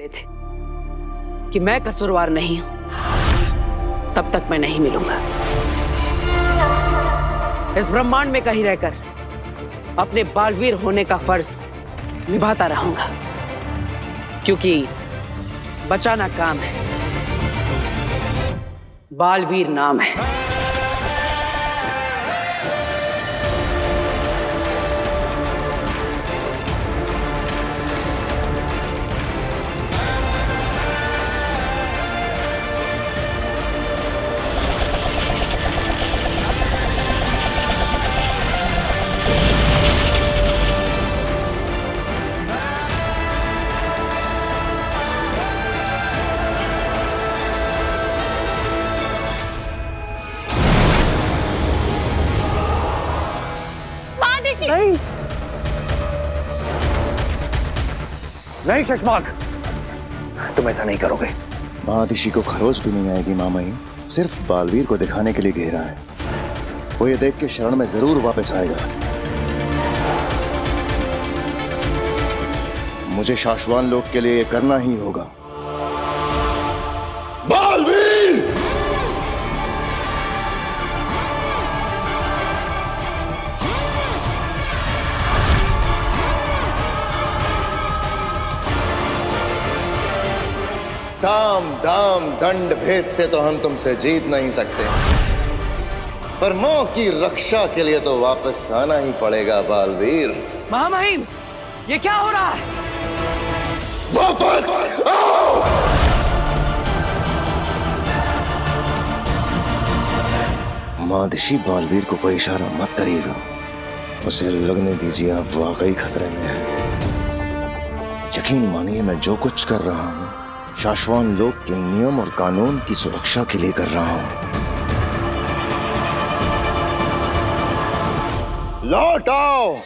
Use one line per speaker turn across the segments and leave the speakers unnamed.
ले थे कि मैं कसूरवार नहीं हूं, तब तक मैं नहीं मिलूंगा। इस ब्रह्मांड में कहीं रहकर अपने बालवीर होने का फर्ज निभाता रहूंगा, क्योंकि बचाना काम है, बालवीर नाम है।
नहीं नहीं शशमाक, तुम ऐसा नहीं करोगे।
महादिशी को खरोच भी नहीं आएगी मामाई, सिर्फ बालवीर को दिखाने के लिए घेरा है। वो ये देख के शरण में जरूर वापस आएगा। मुझे शाश्वान लोक के लिए ये करना ही होगा।
बालवीर!
साम दाम दंड भेद से तो हम तुमसे जीत नहीं सकते, पर मोह की रक्षा के लिए तो वापस आना ही पड़ेगा बालवीर।
महामहिम, ये क्या हो रहा है?
वापस आओ!
महादिशी बालवीर को कोई इशारा मत करिएगा, उसे लगने दीजिए आप वाकई खतरे में हैं। यकीन मानिए मैं जो कुछ कर रहा हूं शाश्वान लोक के नियम और कानून की सुरक्षा के लिए कर रहा हूं। लौट आओ।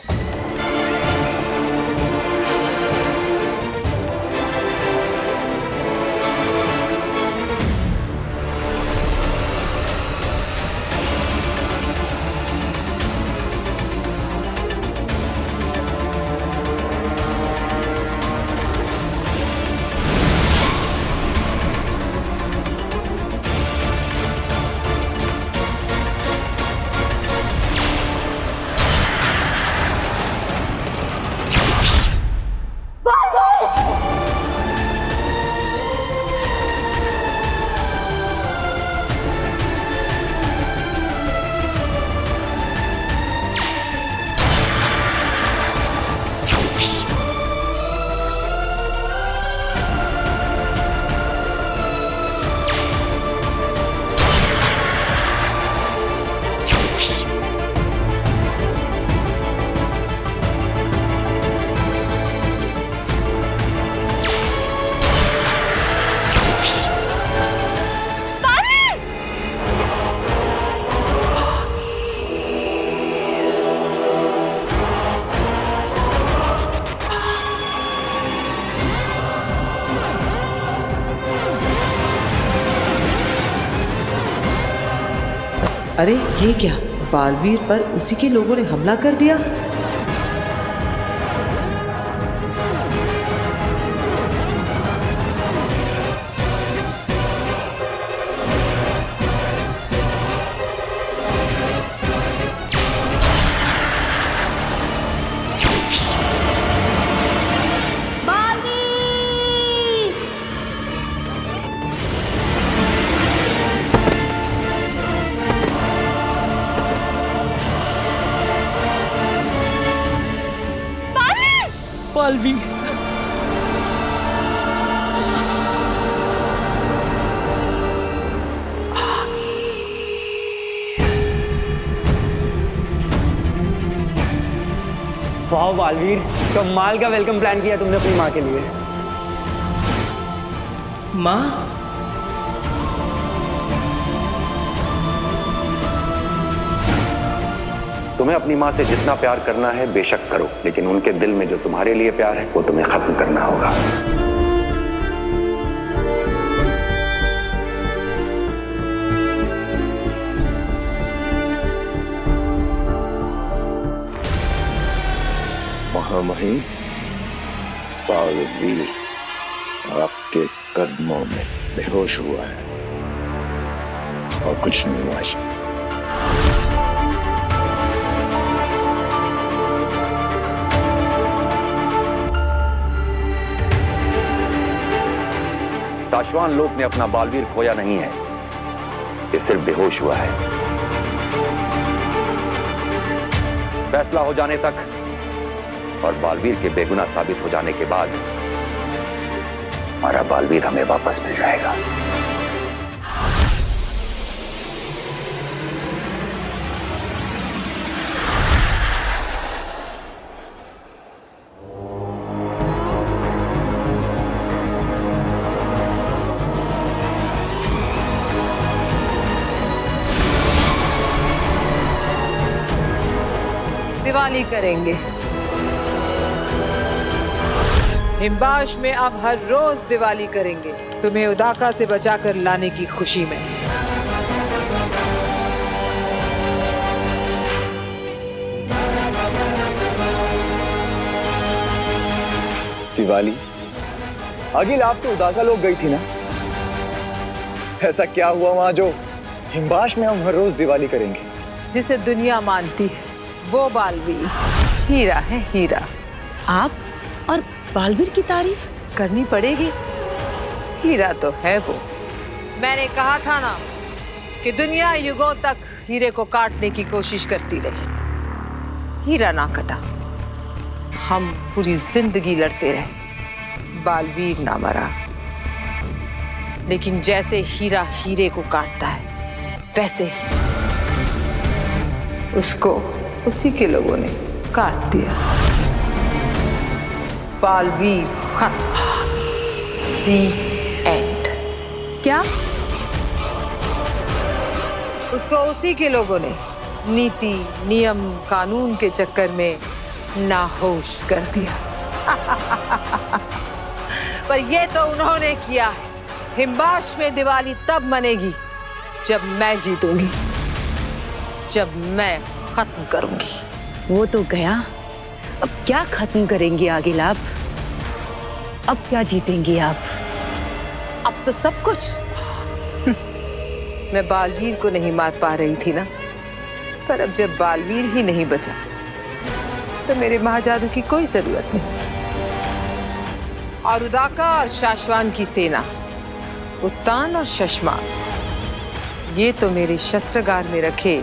अरे ये क्या, बालवीर पर उसी के लोगों ने हमला कर दिया।
बालवीर,
वाह बालवीर, कमाल का वेलकम प्लान किया तुमने अपनी माँ के लिए।
माँ?
तुम्हें अपनी माँ से जितना प्यार करना है बेशक करो, लेकिन उनके दिल में जो तुम्हारे लिए प्यार है वो तुम्हें खत्म करना होगा।
महामहिम बालवीर, आपके कदमों में बेहोश हुआ है और कुछ नहीं हुआ है।
साशवान लोक ने अपना बालवीर खोया नहीं है, ये सिर्फ बेहोश हुआ है। फैसला हो जाने तक और बालवीर के बेगुनाह साबित हो जाने के बाद हमारा बालवीर हमें वापस मिल जाएगा।
दिवाली करेंगे। हिमबाश में अब हर रोज दिवाली करेंगे, तुम्हें उदाका से बचाकर लाने की खुशी में।
दिवाली? अगिल, आप तो उदाका लोग गई थी ना? ऐसा क्या हुआ वहां जो हिमबाश में हम हर रोज दिवाली करेंगे?
जिसे दुनिया मानती है वो बालवीर हीरा है, हीरा।
आप और बालवीर की तारीफ
करनी पड़ेगी, हीरा तो है वो। मैंने कहा था ना कि दुनिया युगों तक हीरे को काटने की कोशिश करती रही, हीरा ना कटा। हम पूरी जिंदगी लड़ते रहे, बालवीर ना मरा। लेकिन जैसे हीरा हीरे को काटता है, वैसे ही उसको उसी के लोगों ने काट दिया। बालवीर खत्म। The end।
क्या?
उसको उसी के लोगों ने नीति, नियम, कानून के चक्कर में नाहोश कर दिया। पर ये तो उन्होंने किया है। हिमबाश में दिवाली तब मनेगी जब मैं जीतूंगी, जब मैं खत्म करूंगी।
वो तो गया, अब क्या खत्म करेंगी आगिल आप? अब क्या जीतेंगी आप?
अब तो सब कुछ। मैं बालवीर को नहीं मार पा रही थी ना, पर अब जब बालवीर ही नहीं बचा तो मेरे महाजादू की कोई जरूरत नहीं। और उदाका और शाश्वान की सेना, उत्तान और शशमान, ये तो मेरे शस्त्रागार में रखे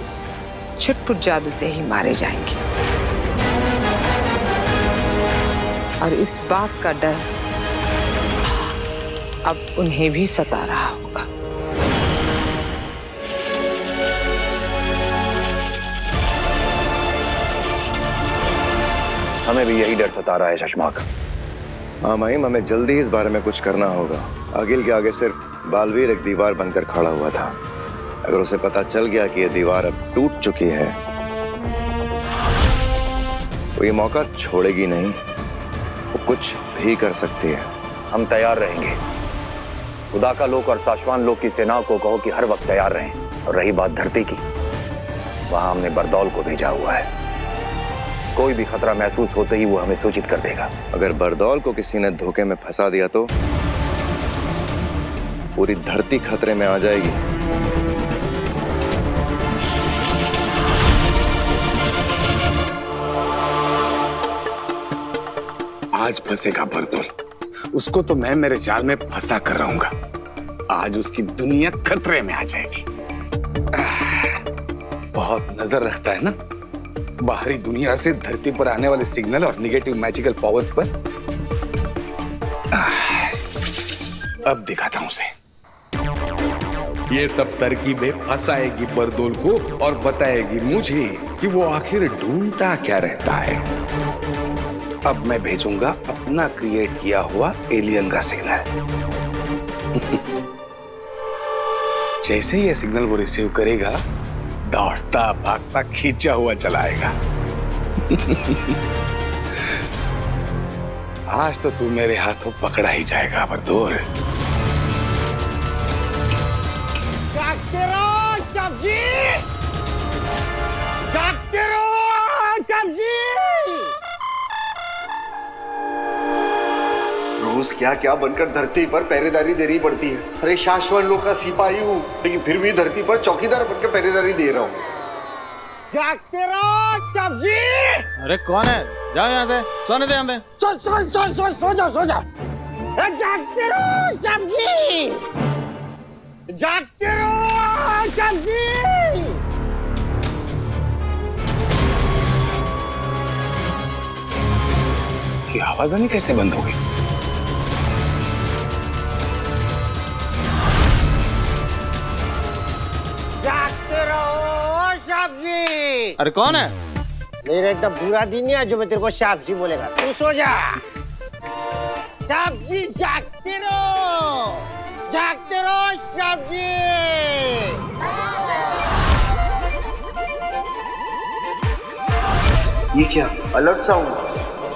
छुटपुट जादू से ही मारे जाएंगे। और इस बात का डर अब उन्हें भी सता रहा होगा।
हमें भी यही डर सता रहा है शशमाक।
हाँ माहिम, हमें जल्दी इस बारे में कुछ करना होगा। अगिल के आगे सिर्फ बालवीर एक दीवार बनकर खड़ा हुआ था। अगर उसे पता चल गया कि यह दीवार अब टूट चुकी है तो ये मौका छोड़ेगी नहीं, वो कुछ भी कर सकती है।
हम तैयार रहेंगे। उदाका लोक और साशवान लोक की सेनाओं को कहो कि हर वक्त तैयार रहें। और रही बात धरती की, वहां हमने बरदौल को भेजा हुआ है। कोई भी खतरा महसूस होते ही वो हमें सूचित कर देगा।
अगर बरदौल को किसी ने धोखे में फंसा दिया तो पूरी धरती खतरे में आ जाएगी।
आज फंसेगा बरदौल, उसको तो मैं मेरे जाल में फंसा कर रहूंगा। आज उसकी दुनिया खतरे में आ जाएगी। बहुत नजर रखता है ना बाहरी दुनिया से धरती पर आने वाले सिग्नल और निगेटिव मैजिकल पावर्स पर। अब दिखाता हूं उसे। ये सब तरकीबें फंसाएगी बरदौल को और बताएगी मुझे कि वो आखिर ढूंढता क्या रहता है। अब मैं भेजूंगा अपना क्रिएट किया हुआ एलियन का सिग्नल। जैसे ही ये सिग्नल वो रिसीव करेगा, दौड़ता भागता खींचा हुआ चलाएगा। आज तो तू मेरे हाथों पकड़ा ही जाएगा बरदौल।
जागते रहो सब्जी, जागते रहो सब्जी।
रोज क्या क्या बनकर धरती पर पहरेदारी देनी पड़ती है। अरे शाश्वत लोग का सिपाही हूँ, लेकिन फिर भी धरती पर चौकीदार बनकर पहरेदारी दे रहा हूँ।
जागते रहो सब्जी।
अरे कौन है? जाओ यहाँ से, सोने दे हमें।
सो जाओ। जागते रहो सब्जी, जागते रहो सब्जी।
की आवाज आनी कैसे बंद हो गई?
जागते रहो सब्जी।
अरे कौन है?
मेरा एकदम बुरा दिन है जो मैं तेरे को सब्जी बोलेगा। तू सो जा। सब्जी जागते रहो सब्जी।
ये क्या अलर्ट साउंड?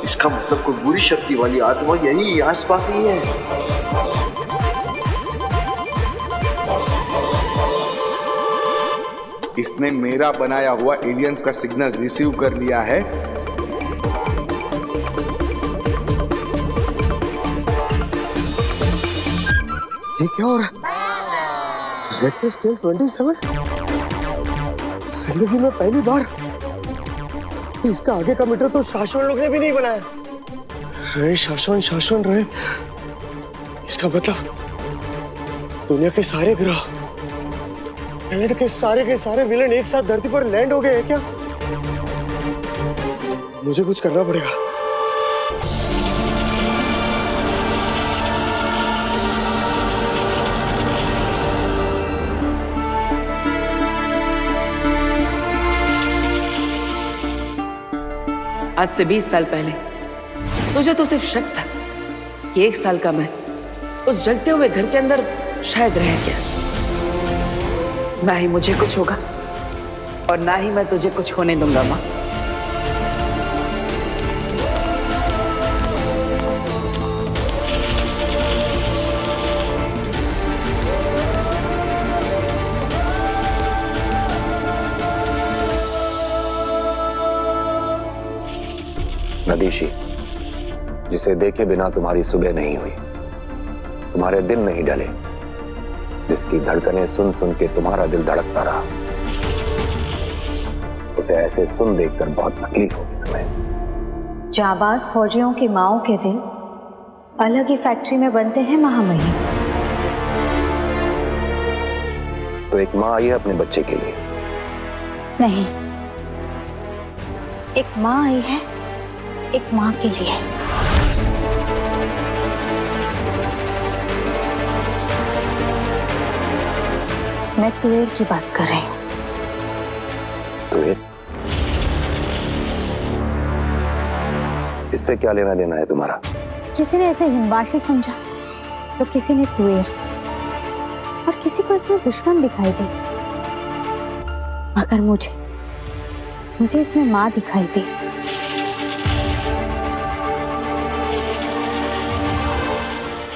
इसका मतलब कोई बुरी शक्ति वाली आत्मा यही आसपास ही है।
इसने मेरा बनाया हुआ एलियंस का सिग्नल रिसीव कर लिया है।
ये क्या हो रहा है? Richter scale 27? जिंदगी में पहली बार। इसका आगे का मीटर तो शाश्वत लोग ने भी नहीं बनाया। रहे शाश्वत रहे। इसका मतलब दुनिया के सारे ग्रह, प्लैनेट के सारे विलेन एक साथ धरती पर लैंड हो गए हैं क्या? मुझे कुछ करना पड़ेगा।
आज से 20 साल पहले तुझे तो सिर्फ शक था कि 1 साल का मैं उस जलते हुए घर के अंदर शायद रह गया। ना ही मुझे कुछ होगा और ना ही मैं तुझे कुछ होने दूंगा माँ।
नदीशी, जिसे देखे बिना तुम्हारी सुबह नहीं हुई, तुम्हारे दिन नहीं ढले, जिसकी धड़कनें सुन सुन के तुम्हारा दिल धड़कता रहा, उसे ऐसे सुन देखकर बहुत तकलीफ होगी तुम्हें।
जाबाज फौजियों की माओं के दिल अलग ही फैक्ट्री में बनते हैं महामहिम।
तो एक माँ आई है अपने बच्चे के लिए?
नहीं, एक माँ आई है एक माँ के लिए। मैं तुएर की बात कर रही हूँ।
तुएर? इससे क्या लेना देना है तुम्हारा?
किसी ने इसे हिमवाशी समझा तो किसी ने तुएर, और किसी को इसमें दुश्मन दिखाई दी, मगर मुझे इसमें माँ दिखाई दी।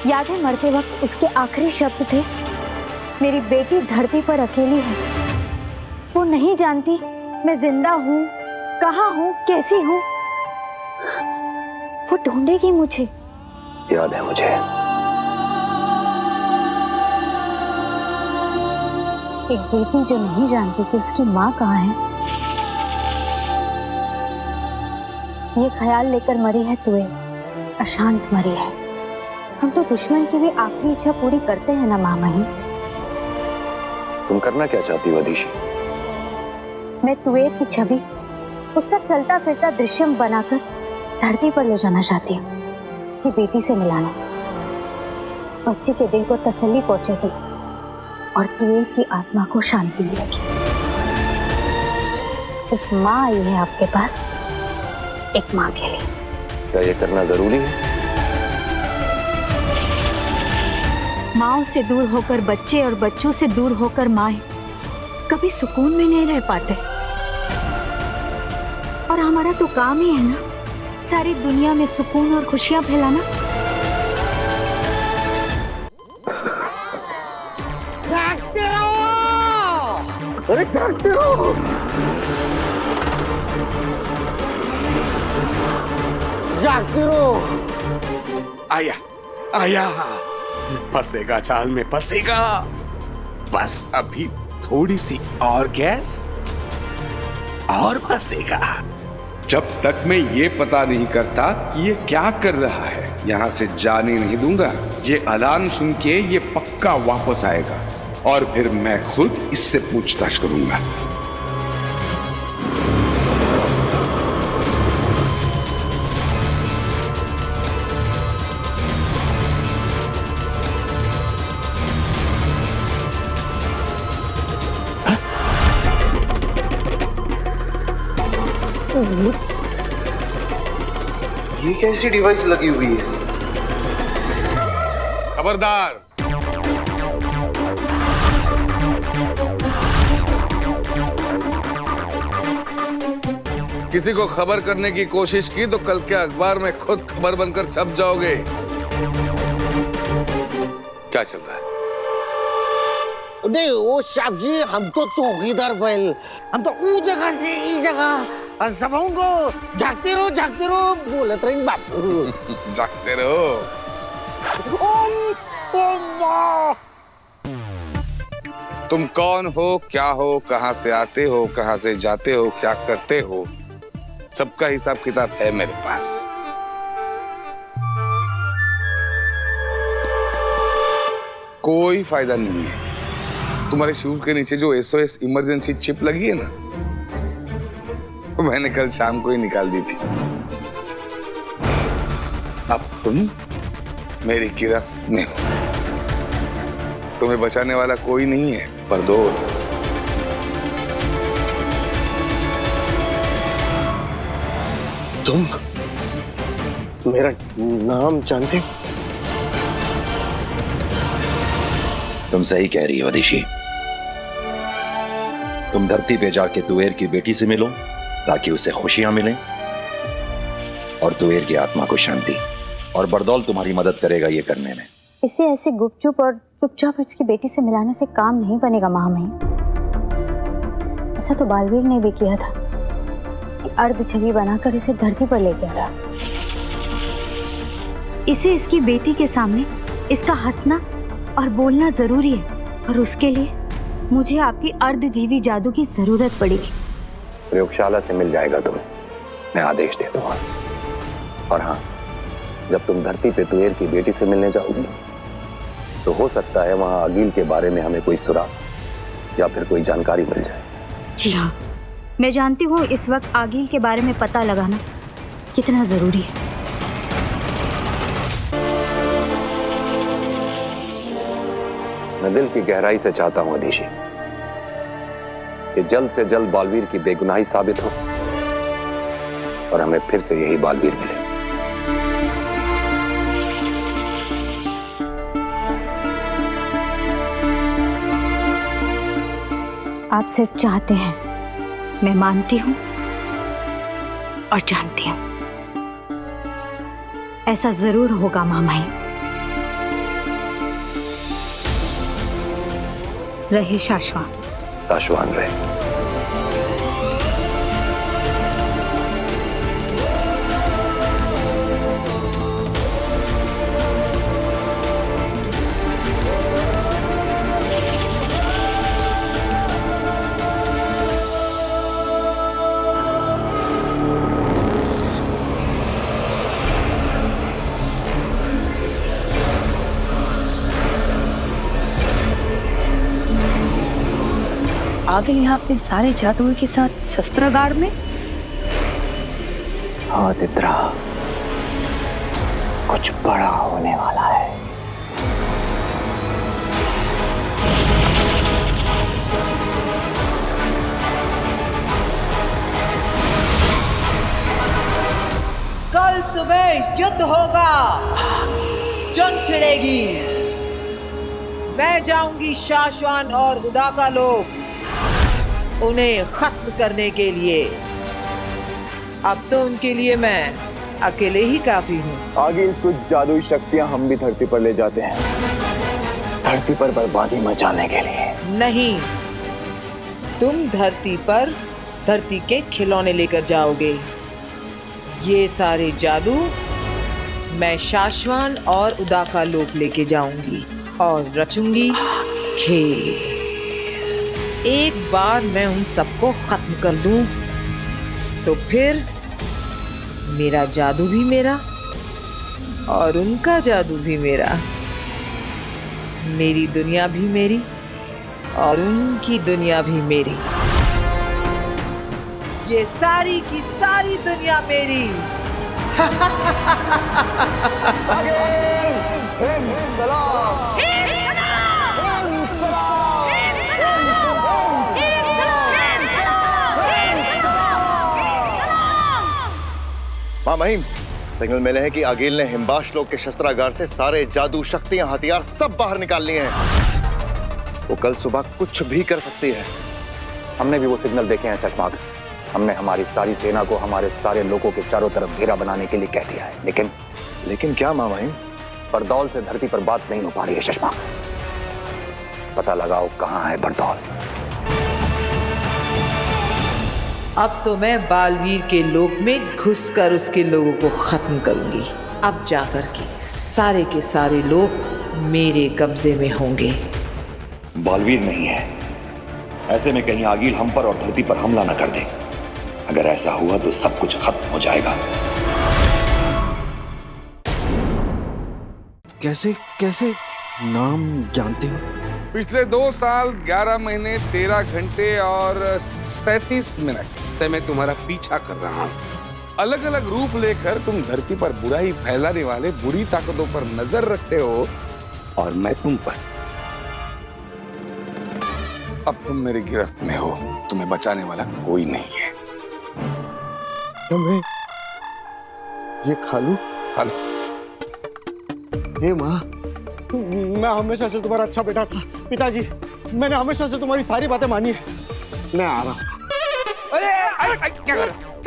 याद है मरते वक्त उसके आखिरी शब्द थे, मेरी बेटी धरती पर अकेली है, वो नहीं जानती मैं जिंदा हूँ, कहाँ हूँ, कैसी हूँ, वो ढूंढेगी मुझे।
याद है मुझे।
एक बेटी जो नहीं जानती कि उसकी माँ कहाँ है, ये ख्याल लेकर मरी है तुएर, अशांत मरी है। हम तो दुश्मन की भी आखिरी इच्छा पूरी करते हैं ना महामहिम।
तुम करना क्या चाहती हो अदीशी?
मैं तुएर की छवि उसका चलता फिरता दृश्यम बनाकर धरती पर ले जाना चाहती हूँ, उसकी बेटी से मिलाना। बच्ची के दिल को तसल्ली पहुंचेगी और तुएर की आत्मा को शांति मिलेगी। एक माँ आई है आपके पास, एक माँ के लिए।
क्या ये करना जरूरी है?
माँओं से दूर होकर बच्चे और बच्चों से दूर होकर माएं कभी सुकून में नहीं रह पाते। और हमारा तो काम ही है ना, सारी दुनिया में सुकून और खुशियां फैलाना।
जागते रहो।
अरे जागते रहो।
जागते रहो।
आया आया, फंसेगा जाल में फंसेगा। बस अभी थोड़ी सी और गैस और फंसेगा। जब तक मैं ये पता नहीं करता कि ये क्या कर रहा है, यहां से जाने नहीं दूंगा। ये अलार्म सुन के ये पक्का वापस आएगा और फिर मैं खुद इससे पूछताछ करूंगा।
ये कैसी डिवाइस लगी हुई है?
खबरदार, किसी को खबर करने की कोशिश की तो कल के अखबार में खुद खबर बनकर छप जाओगे। क्या चल रहा है?
नहीं वो साहब जी, हम तो चौकीदार बैल, हम तो वो जगह से इस जगह सब को झाकते रहो बोलत रही बापू।
जागते रहो। तुम कौन हो, क्या हो, कहां से आते हो, कहां से जाते हो, क्या करते हो, सबका हिसाब किताब है मेरे पास। कोई फायदा नहीं है। तुम्हारे शूज के नीचे जो SOS इमरजेंसी चिप लगी है ना, मैंने कल शाम को ही निकाल दी थी। अब तुम मेरी गिरफ्त में हो। तुम्हें बचाने वाला कोई नहीं है बरदौल।
तुम मेरा नाम जानते हो?
तुम सही कह रही हो दिशी। तुम धरती पे जाके तुवेर की बेटी से मिलो ताकि उसे खुशियां मिलें और तुवेर की आत्मा को शांति, और बरदौल तुम्हारी मदद करेगा ये करने में।
इसे ऐसे गुपचुप और चुपचाप इसकी बेटी से मिलाने से काम नहीं बनेगा महामहिम। ऐसा तो बालवीर ने भी किया था कि अर्ध छवि बनाकर इसे धरती पर ले गया था। इसे इसकी बेटी के सामने इसका हंसना और बोलना जरूरी है, और उसके लिए मुझे आपकी अर्धजीवी जादू की जरूरत पड़ेगी।
प्रयोगशाला से मिल जाएगा तुम्हें, मैं आदेश दे दूंगा। और हाँ, जब तुम धरती पे तुवेर की बेटी से मिलने जाओगी तो हो सकता है वहां आगिल के बारे में हमें कोई सुराग या फिर कोई जानकारी मिल जाए।
जी हाँ, मैं जानती हूँ इस वक्त आगिल के बारे में पता लगाना कितना जरूरी है।
मैं दिल की गहराई से चाहता हूं अधीशी कि जल्द से जल्द बालवीर की बेगुनाही साबित हो और हमें फिर से यही बालवीर मिले।
आप सिर्फ चाहते हैं, मैं मानती हूं और जानती हूं ऐसा जरूर होगा महामहिम। रहे शाश्वान।
शाश्वान रहे।
आगे यहाँ अपने सारे जादुओं के साथ शस्त्रागार में।
हाँ तित्रा, कुछ बड़ा होने वाला है।
कल सुबह युद्ध होगा, जंग छिड़ेगी। मैं जाऊंगी शाश्वान और उदाका लोग उन्हें खत्म करने के लिए। अब तो उनके लिए मैं अकेले ही काफी हूँ।
आगे कुछ जादुई शक्तियां हम भी धरती पर ले जाते हैं, धरती पर बर्बादी मचाने के लिए।
नहीं, तुम धरती पर धरती के खिलौने लेकर जाओगे। ये सारे जादू मैं शाश्वान और उदाका लोक लेके जाऊंगी और रचूंगी खेल। एक बार मैं उन सबको खत्म कर दूं तो फिर मेरा जादू भी मेरा और उनका जादू भी मेरा, मेरी दुनिया भी मेरी और उनकी दुनिया भी मेरी, ये सारी की सारी दुनिया मेरी।
माँ महिम, सिग्नल मिले हैं कि आगिल ने हिमबाश लोग के शस्त्रागार से सारे जादू, शक्तियां, हथियार सब बाहर निकाल लिए हैं। वो कल सुबह कुछ भी कर सकती है।
हमने भी वो सिग्नल देखे हैं चश्माक। हमने हमारी सारी सेना को हमारे सारे लोगों के चारों तरफ घेरा बनाने के लिए कह दिया है, लेकिन
क्या माँ महिम?
बरदौल से धरती पर बात नहीं हो पा रही है चश्माक। पता लगाओ कहाँ है बरदौल।
अब तो मैं बालवीर के लोक में घुसकर उसके लोगों को खत्म करूंगी। अब जाकर के सारे लोग मेरे कब्जे में होंगे।
बालवीर नहीं है, ऐसे में कहीं आगिल हम पर और धरती पर हमला न कर दे। अगर ऐसा हुआ तो सब कुछ खत्म हो जाएगा।
कैसे कैसे नाम जानते हो?
पिछले 2 साल 11 महीने 13 घंटे और 37 मिनट से मैं तुम्हारा पीछा कर रहा हूँ। अलग अलग रूप लेकर तुम धरती पर बुराई फैलाने वाले बुरी ताकतों पर नजर रखते हो और मैं तुम पर। अब तुम मेरी गिरफ्त में हो, तुम्हें बचाने वाला कोई नहीं है।
मैं ये खालू हे माँ, मैं हमेशा से तुम्हारा अच्छा बेटा था। पिताजी, मैंने हमेशा से तुम्हारी सारी बातें मानी है। मैं आ रहा हूँ।
अरे क्या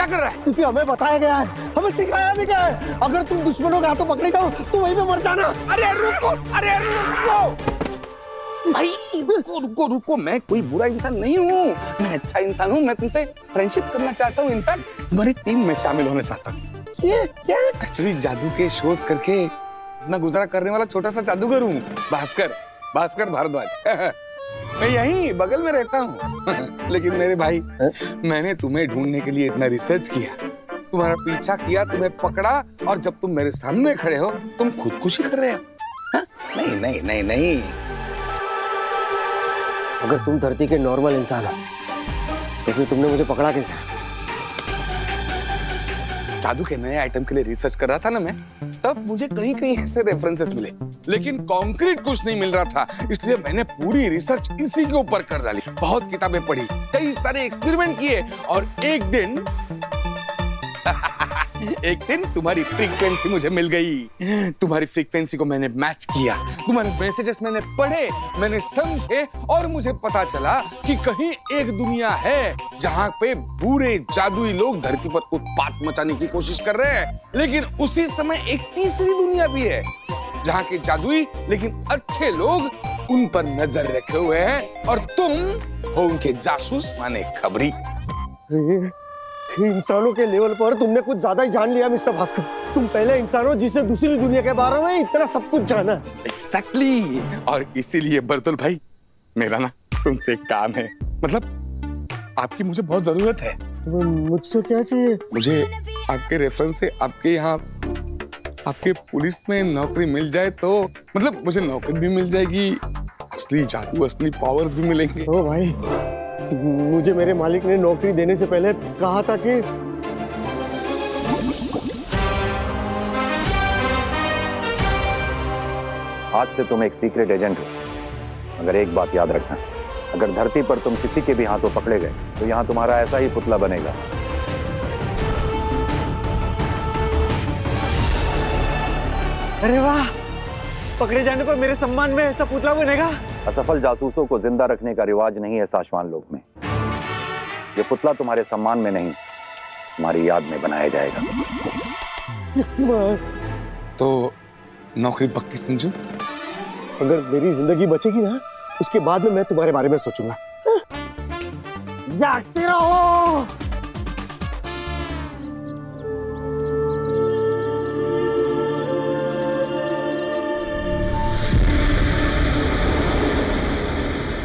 कर रहा है?
क्योंकि हमें बताया गया है, हमें सिखाया भी गया है, अगर तुम दुश्मनों के हाथों पकड़े जाओ तो वहीं पे मर जाना।
अरे रुको भाई, रुको। मैं कोई बुरा इंसान नहीं हूँ, मैं अच्छा इंसान हूँ। मैं तुमसे फ्रेंडशिप करना चाहता हूँ। इनफैक्ट तुम्हारी टीम में शामिल होना चाहता हूँ। ये क्या? एक्चुअली जादू के शोध करके अपना गुजारा करने वाला छोटा सा जादूगर हूँ, भास्कर भारद्वाज। मैं यहीं बगल में रहता हूँ। लेकिन मेरे भाई, मैंने तुम्हें ढूंढने के लिए इतना रिसर्च किया, तुम्हारा पीछा किया, तुम्हें पकड़ा, और जब तुम मेरे सामने खड़े हो तुम खुदकुशी कर रहे हो। नहीं।
अगर तुम धरती के नॉर्मल इंसान हो तो फिर तुमने मुझे पकड़ा कैसे?
जादू के नए आइटम के लिए रिसर्च कर रहा था ना मैं, तब मुझे कहीं ऐसे रेफरेंसेस मिले, लेकिन कॉन्क्रीट कुछ नहीं मिल रहा था। इसलिए मैंने पूरी रिसर्च इसी के ऊपर कर डाली। बहुत किताबें पढ़ी, कई सारे एक्सपेरिमेंट किए, और एक दिन तुम्हारी फ्रीक्वेंसी मुझे मिल गई। तुम्हारी फ्रीक्वेंसी को मैंने मैच किया, तुम्हारे मैसेजेस मैंने पढ़े, मैंने समझे, और मुझे पता चला कि कहीं एक दुनिया है जहां पे बुरे जादुई लोग धरती पर उत्पात मचाने की कोशिश कर रहे हैं। लेकिन उसी समय एक तीसरी दुनिया भी है जहां के जादुई लेकिन अच्छे लोग उन पर नजर रखे हुए हैं, और तुम हो उनके जासूस माने खबरी।
इंसानों के लेवल पर तुमने कुछ ज्यादा ही जान लिया मिस्टर भास्कर। तुम पहले इंसान हो जिसे दूसरी दुनिया के बारे में इतना सब कुछ जाना।
Exactly. और इसीलिए बरतुल भाई, मेरा ना तुमसे एक काम है, मतलब आपकी मुझे बहुत जरूरत है।
मुझसे क्या चाहिए?
मुझे आपके रेफरेंस से आपके यहाँ आपके पुलिस में नौकरी मिल जाए तो, मतलब मुझे नौकरी भी मिल जाएगी, असली जादू, असली पावर्स भी मिलेंगे।
ओ भाई, मुझे मेरे मालिक ने नौकरी देने से पहले कहा था कि
आज से तुम एक सीक्रेट एजेंट हो। मगर एक बात याद रखना, अगर धरती पर तुम किसी के भी हाथों पकड़े गए तो यहाँ तुम्हारा ऐसा ही पुतला बनेगा।
अरे वाह, पकड़े जाने पर मेरे सम्मान में ऐसा पुतला बनेगा?
असफल जासूसों को जिंदा रखने का रिवाज नहीं है साशवान लोक में। ये पुतला तुम्हारे सम्मान में नहीं, तुम्हारी याद में बनाया जाएगा।
तो नौकरी पक्की समझो?
अगर मेरी जिंदगी बचेगी ना, उसके बाद में मैं तुम्हारे बारे में सोचूंगा। जागते रहो।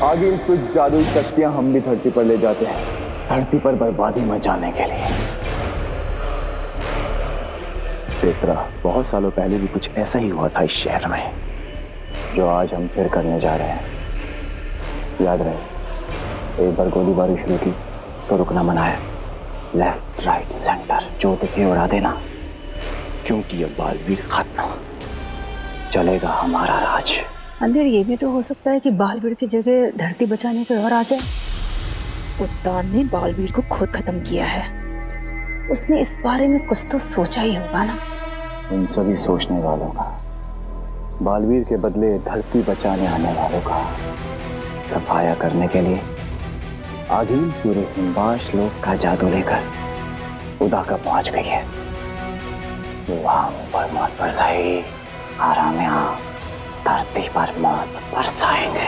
आगे कुछ जादुई शक्तियां हम भी धरती पर ले जाते हैं, धरती पर बर्बादी मचाने के लिए। पेत्रा, बहुत सालों पहले भी कुछ ऐसा ही हुआ था इस शहर में, जो आज हम फिर करने जा रहे हैं। याद रहे, एक बार गोलीबारी शुरू की तो रुकना मना है। लेफ्ट राइट सेंटर जो दिखे उड़ा देना, क्योंकि अब बालवीर खत्म, चलेगा हमारा राज।
अंधेर ये भी तो हो सकता है कि बालवीर की जगह धरती बचाने कोई और आ जाए। उत्तान ने बालवीर को खुद खत्म किया है, उसने इस बारे में कुछ तो सोचा ही होगा ना।
उन सभी सोचने वालों का, बालवीर के बदले धरती बचाने आने वालों का सफाया करने के लिए आगिल पूरे हिमबाश लोक का जादू लेकर उदाका पहुंच गई है। वहां पर मौत बरसाएगी, आराम यहाँ धरती पर मौत बरसाएंगे।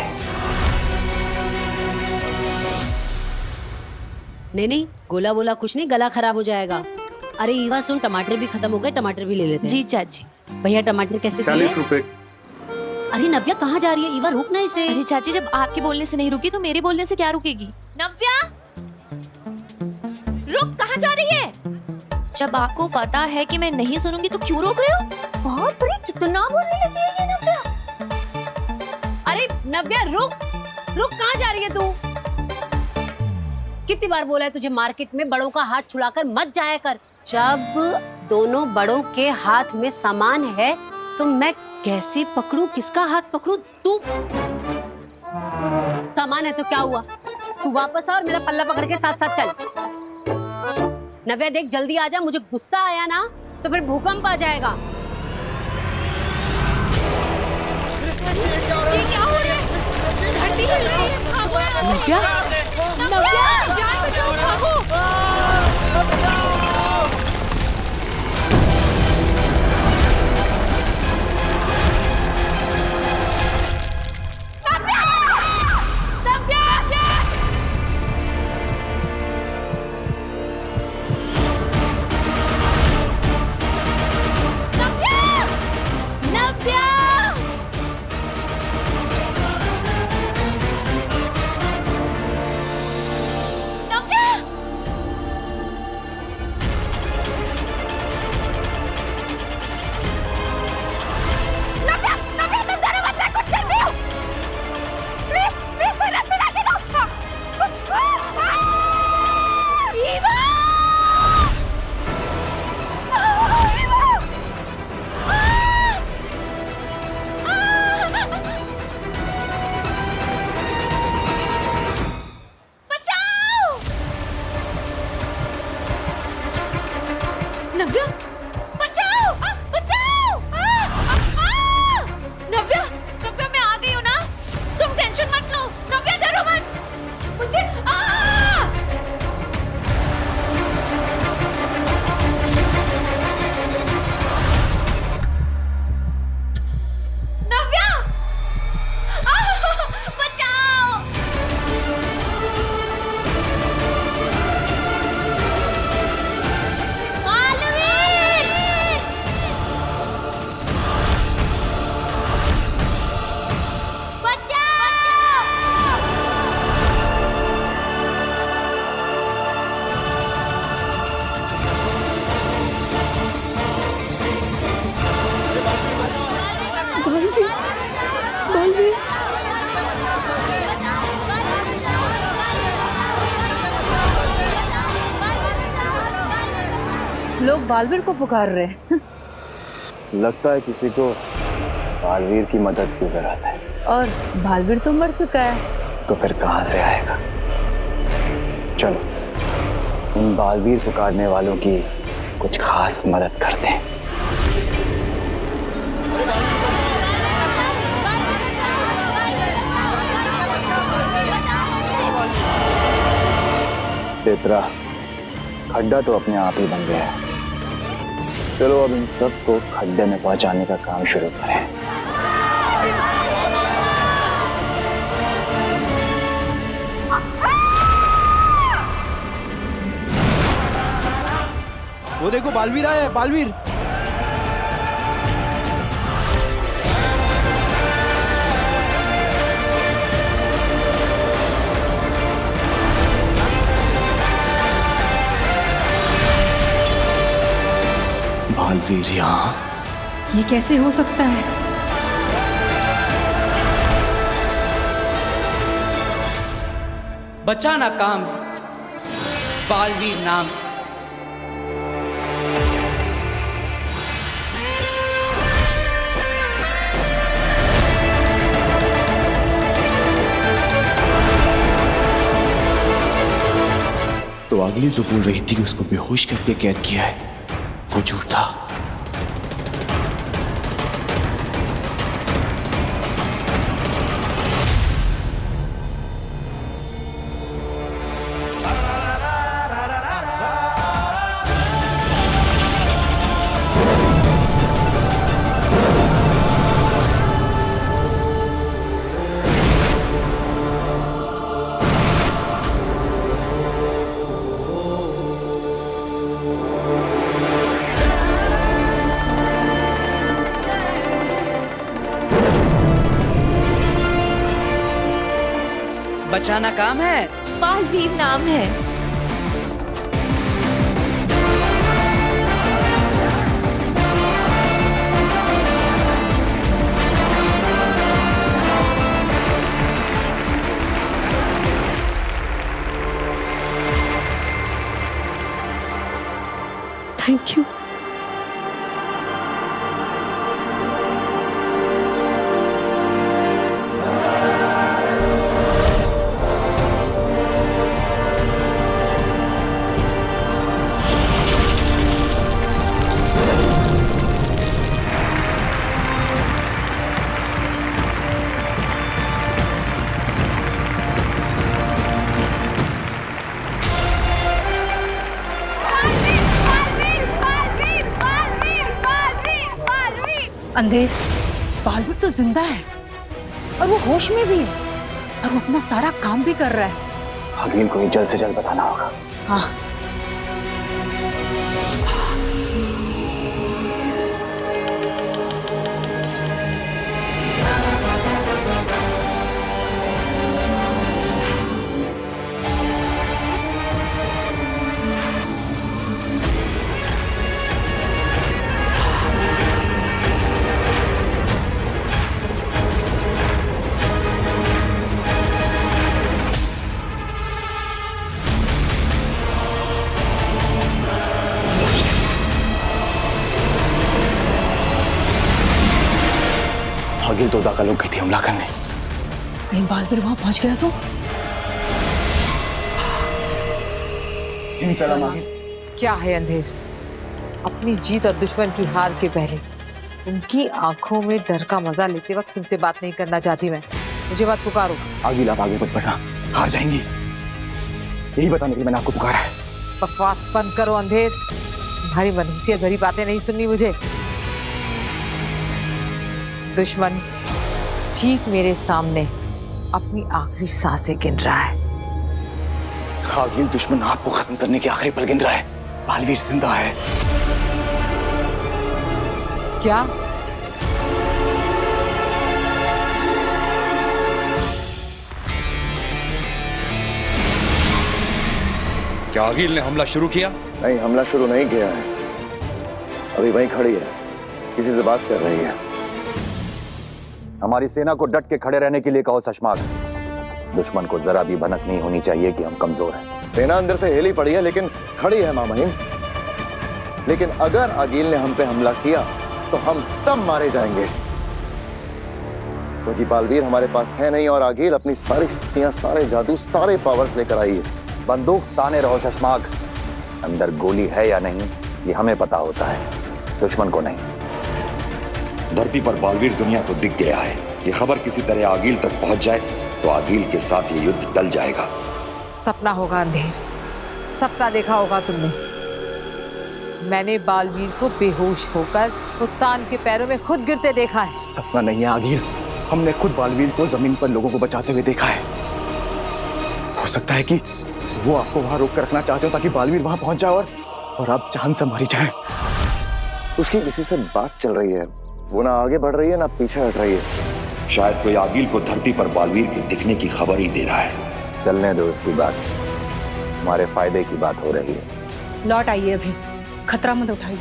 नहीं, गोला बोला कुछ नहीं, गला खराब हो जाएगा। अरे ईवा सुन, टमाटर भी खत्म हो गए, टमाटर भी ले लेते हैं।
जी चाची।
भैया टमाटर कैसे
40 रुपए।
अरे नव्या कहाँ जा रही है? ईवा रुक ना इसे।
अरे चाची, जब आपके बोलने से नहीं रुकी तो मेरे बोलने से क्या रुकेगी? नव्या रुक, कहाँ जा रही है? जब आपको पता है कि मैं नहीं सुनूंगी तो क्यों रोक रहे हो?
बहुत बड़ी कितना बोलने लगी है ये नव्या।
अरे नव्या रुक, कहाँ जा रही है तू? कितनी बार बोला है तुझे मार्केट में बड़ों का हाथ छुड़ाकर मत जाया कर। जब दोनों बड़ों के हाथ में सामान है तो मैं कैसे पकड़ूं, किसका हाथ पकड़ूं? तू सामान है तो क्या हुआ, तू वापस आ और मेरा पल्ला पकड़ के साथ साथ चल। नव्या देख जल्दी आ जा, मुझे गुस्सा आया ना तो फिर भूकंप आ जाएगा।
ये क्या हो रहा है? धरती हिल रही है, भागो
नव्या,
नव्या, जान बचाओ, भागो। नव्या बचाओ, बचाओ। नव्या, नव्या मैं आ गई हूँ ना, तुम टेंशन मत लो। नव्या डरो मत, मुझे नव्या बचाओ।
लोग बालवीर को पुकार रहे हैं।
लगता है किसी को बालवीर की मदद की जरूरत है।
और बालवीर तो मर चुका है,
तो फिर कहां से आएगा? चलो उन बालवीर पुकारने वालों की कुछ खास मदद करते हैं। पेत्रा, खड्डा तो अपने आप ही बन गया है। चलो अब इन सबको खड्डे में पहुंचाने का काम शुरू करें।
वो देखो बालवीर आया है, बालवीर।
बालवीर यहाँ?
ये कैसे हो सकता है?
बचाना काम है, बालवीर नाम है।
तो आगिल जो बोल रही थी कि उसको बेहोश करके कैद किया है, वो झूठ था।
बचाना काम है,
बालवीर नाम है।
Thank you.
अंधेर, बालवीर तो जिंदा है और वो होश में भी है और वो अपना सारा काम भी कर रहा है।
आगिल को ही जल्द से जल्द बताना होगा।
हाँ।
आगिल तो दाखिल हो गई थी हमला करने।
कहीं बालवीर वहां पहुंच गया तो?
क्या है अंधेर? अपनी जीत और दुश्मन की हार के पहले उनकी आंखों में डर का मजा लेते वक्त तुमसे बात नहीं करना चाहती मैं। मुझे बात पुकारो।
आगिल आप आगे मत बढ़ना, हार जाएंगी। यही बताने के लिए मैंने आपको पुकारा है।
बकवास बंद करो अंधेर, तुम्हारी मनहूसियत भरी बातें नहीं सुननी मुझे। दुश्मन ठीक मेरे सामने अपनी आखिरी सांसें गिन रहा है।
आगिल दुश्मन आपको खत्म करने के आखिरी पल गिन रहा है। बालवीर जिंदा है।
क्या?
क्या आगिल ने हमला शुरू किया?
नहीं, हमला शुरू नहीं किया है। अभी वहीं खड़ी है, किसी से बात कर रही है।
हमारी सेना को डट के खड़े रहने के लिए कहो शशमाग। दुश्मन को जरा भी भनक नहीं होनी चाहिए कि हम कमजोर हैं।
सेना अंदर से हिली पड़ी है लेकिन खड़ी है मामहीन। लेकिन अगर आगिल ने हम पे हमला किया तो हम सब मारे जाएंगे, क्योंकि बालवीर हमारे पास है नहीं और आगिल अपनी सारी शक्तियां, सारे जादू, सारे पावर्स लेकर आई है।
बंदूक ताने रहो शशमाग। अंदर गोली है या नहीं ये हमें पता होता है, दुश्मन को नहीं।
धरती पर बालवीर दुनिया को दिख गया है। ये खबर किसी तरह आगिल तक पहुंच जाए तो आगिल के साथ ये युद्ध टल जाएगा।
सपना होगा अंधेर, सपना देखा होगा तुमने। मैंने बालवीर को बेहोश होकर उत्तान के पैरों में खुद गिरते देखा है।
सपना नहीं है आगिल, हमने खुद बालवीर को जमीन पर लोगों को बचाते हुए देखा है। हो सकता है कि वो आपको वहां रोक कर रखना चाहते हो ताकि बालवीर वहां पहुंच जाए और आप जान से मारी जाए।
उसकी किसी से बात चल रही है, वो ना आगे बढ़ रही है ना पीछे हट रही है।
शायद कोई आगिल को धरती पर बालवीर के दिखने की खबर ही दे रहा है।
चलने दो उसकी बात, हमारे फायदे की बात हो रही है।
लौट आइए, अभी खतरा मत उठाइए।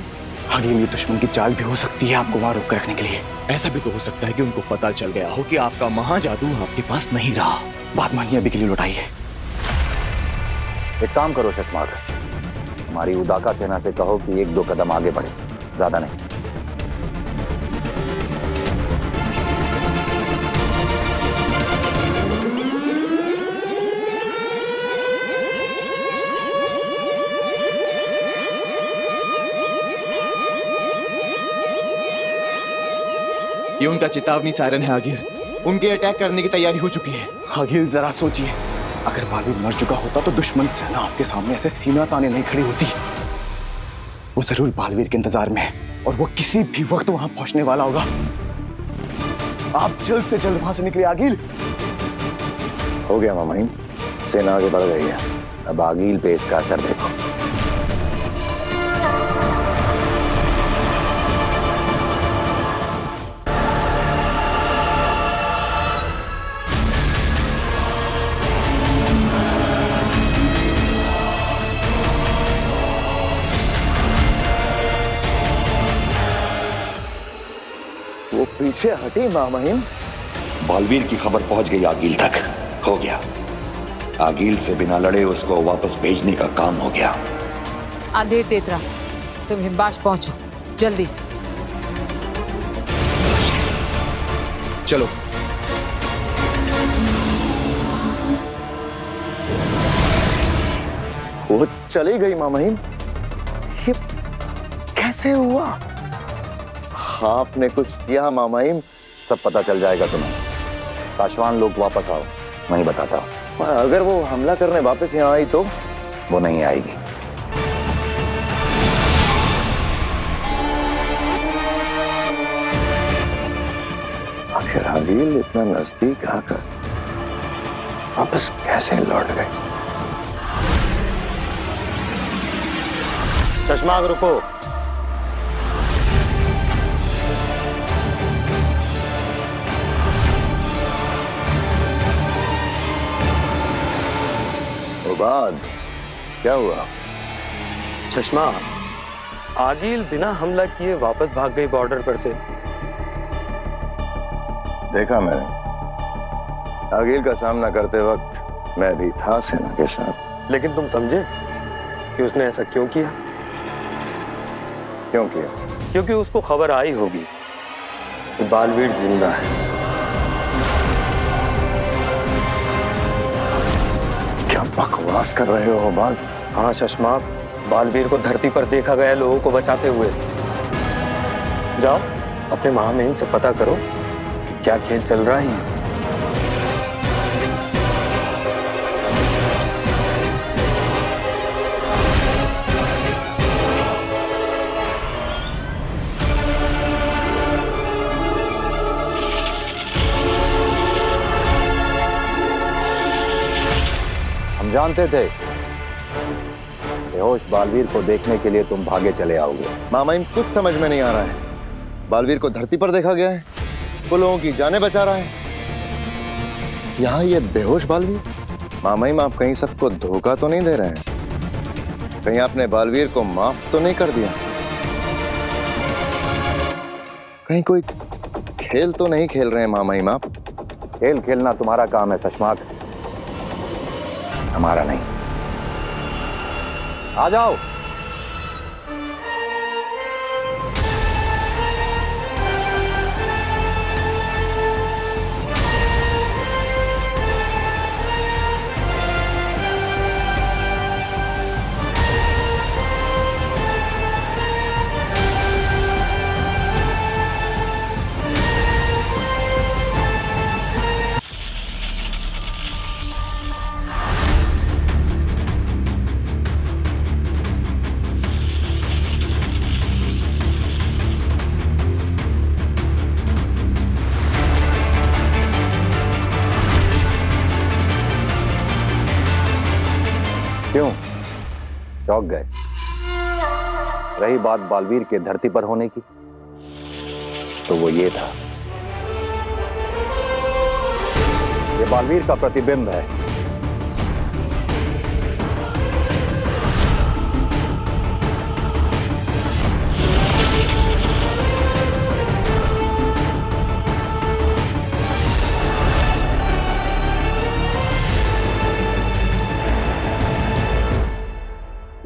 आगे ये दुश्मन की चाल भी हो सकती है आपको वहां रोक कर रखने के लिए। ऐसा भी तो हो सकता है कि उनको पता चल गया हो कि आपका महाजादू आपके पास नहीं रहा। बात मानिए, अभी के लिए लौटाइए।
एक काम करो शशमाक, हमारी उदाका सेना से कहो कि 1-2 कदम आगे बढ़े, ज्यादा नहीं।
ये उनका चेतावनी सायरन है आगिल। उनके अटैक करने की तैयारी हो चुकी है। आगिल जरा सोचिए, अगर बालवीर मर चुका होता तो दुश्मन सेना आपके सामने ऐसे सीना ताने नहीं खड़ी होती। वो जरूर बालवीर के इंतजार में है और वो किसी भी वक्त वहां पहुंचने वाला होगा। आप जल्द से जल्द वहां से निकले आगिल।
हो गया मामाइन, सेना आगे बढ़ गई है। अब आगील पे इसका असर देखो।
वो पीछे हटी मामाइन।
बालवीर की खबर पहुंच गई आगील तक। हो गया, आगील से बिना लड़े उसको वापस भेजने का काम हो गया।
अंधेर तेतरा, तुम हिमबाश पहुंचो जल्दी।
चलो।
वो चली गई मामाइन। ये कैसे हुआ? आपने कुछ किया मामाइन?
सब पता चल जाएगा तुम्हें। साशवान लोग वापस आओ, मैं ही बताता हूँ।
अगर वो हमला करने वापस यहाँ आई तो?
वो नहीं आएगी।
आखिर आगील इतना नजदीक आकर वापस कैसे लौट गई?
शशमाक रुको।
बाद क्या हुआ?
चश्मा, आगील बिना हमला किए वापस भाग गई बॉर्डर पर से।
देखा मैंने, आगील का सामना करते वक्त मैं भी था सेना के साथ।
लेकिन तुम समझे कि उसने ऐसा क्यों किया?
क्यों किया?
क्योंकि उसको खबर आई होगी कि बालवीर जिंदा है।
क्या बकवास कर रहे हो बाल?
हाँ शशमाक, बालवीर को धरती पर देखा गया लोगों को बचाते हुए। जाओ अपने महामहिम से पता करो कि क्या खेल चल रहा है।
हम जानते थे बेहोश बालवीर को देखने के लिए तुम भागे चले आओगे।
मामाइन, कुछ समझ में नहीं आ रहा है। बालवीर को धरती पर देखा गया है, वो लोगों की जानें बचा रहा है। यहाँ ये बेहोश बालवीर? मामाइन, आप कहीं सबको धोखा तो नहीं दे रहे हैं? कहीं आपने बालवीर को माफ तो नहीं कर दिया? कहीं कोई खेल तो नहीं खेल रहे हैं मामाइन आप?
खेल खेलना तुम्हारा काम है शशमाक, हमारा नहीं। आ जाओ। क्यों चौंक गए? रही बात बालवीर के धरती पर होने की, तो वो ये था, ये बालवीर का प्रतिबिंब है।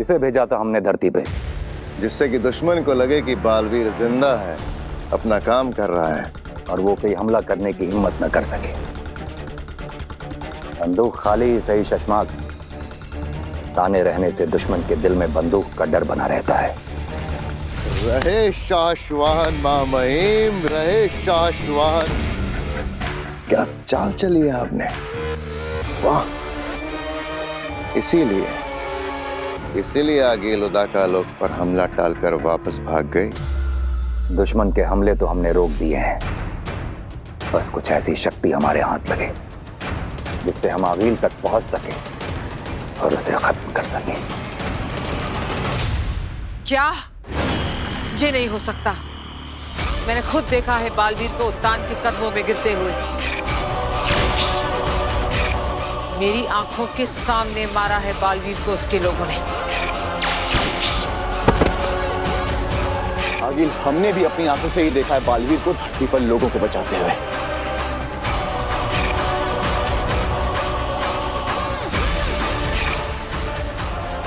इसे भेजा था हमने धरती पे,
जिससे कि दुश्मन को लगे कि बालवीर जिंदा है, अपना काम कर रहा है,
और वो कोई हमला करने की हिम्मत न कर सके। बंदूक खाली ही सही शशमाक, ताने रहने से दुश्मन के दिल में बंदूक का डर बना रहता है।
रहे शाश्वान मां महिम, रहे शाश्वान। क्या चाल चली है आपने, वाह। इसीलिए आगील उदाका लोग पर हमला टालकर वापस भाग गए।
दुश्मन के हमले तो हमने रोक दिए हैं, बस कुछ ऐसी शक्ति हमारे हाथ लगे जिससे हम आगील तक पहुंच सके और उसे खत्म कर सके।
क्या? ये नहीं हो सकता। मैंने खुद देखा है बालवीर को उत्तान के कदमों में गिरते हुए। मेरी आंखों के सामने मारा है बालवीर को उसके लोगों ने।
आगिल, हमने भी अपनी आंखों से ही देखा है बालवीर को धरती पर लोगों को बचाते हुए।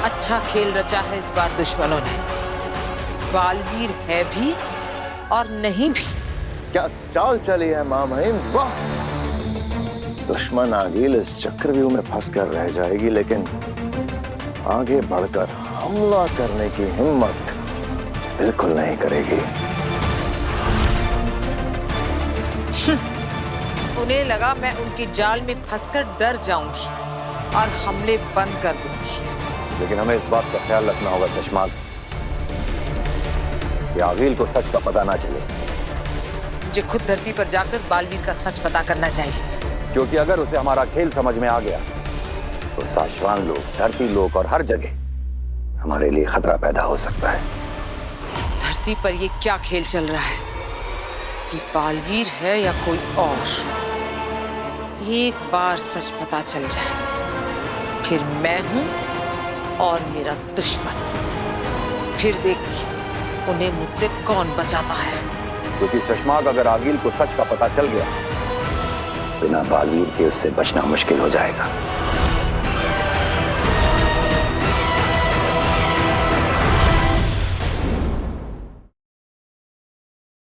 अच्छा खेल रचा है इस बार दुश्मनों ने। बालवीर है भी और नहीं भी।
क्या चाल चली है मां महिम, वाह। दुश्मन आगील इस चक्रव्यूह में फंसकर रह जाएगी, लेकिन आगे बढ़कर हमला करने की हिम्मत बिल्कुल नहीं करेगी।
उन्हें लगा मैं उनकी जाल में फंसकर डर जाऊंगी और हमले बंद कर दूंगी।
लेकिन हमें इस बात का ख्याल रखना होगा शशमाक कि आगील को सच का पता ना चले।
मुझे खुद धरती पर जाकर बालवीर का सच पता करना चाहिए,
क्योंकि अगर उसे हमारा खेल समझ में आ गया तो साशवान लोग, धरती लोग और हर जगह हमारे लिए खतरा पैदा हो सकता है।
धरती पर ये क्या खेल चल रहा है कि बालवीर है या कोई और? एक बार सच पता चल जाए, फिर मैं हूं और मेरा दुश्मन। फिर देखती उन्हें मुझसे कौन बचाता है।
क्योंकि शशमाक, अगर आगील को सच का पता चल गया, बिना बालवीर के उससे बचना मुश्किल हो जाएगा।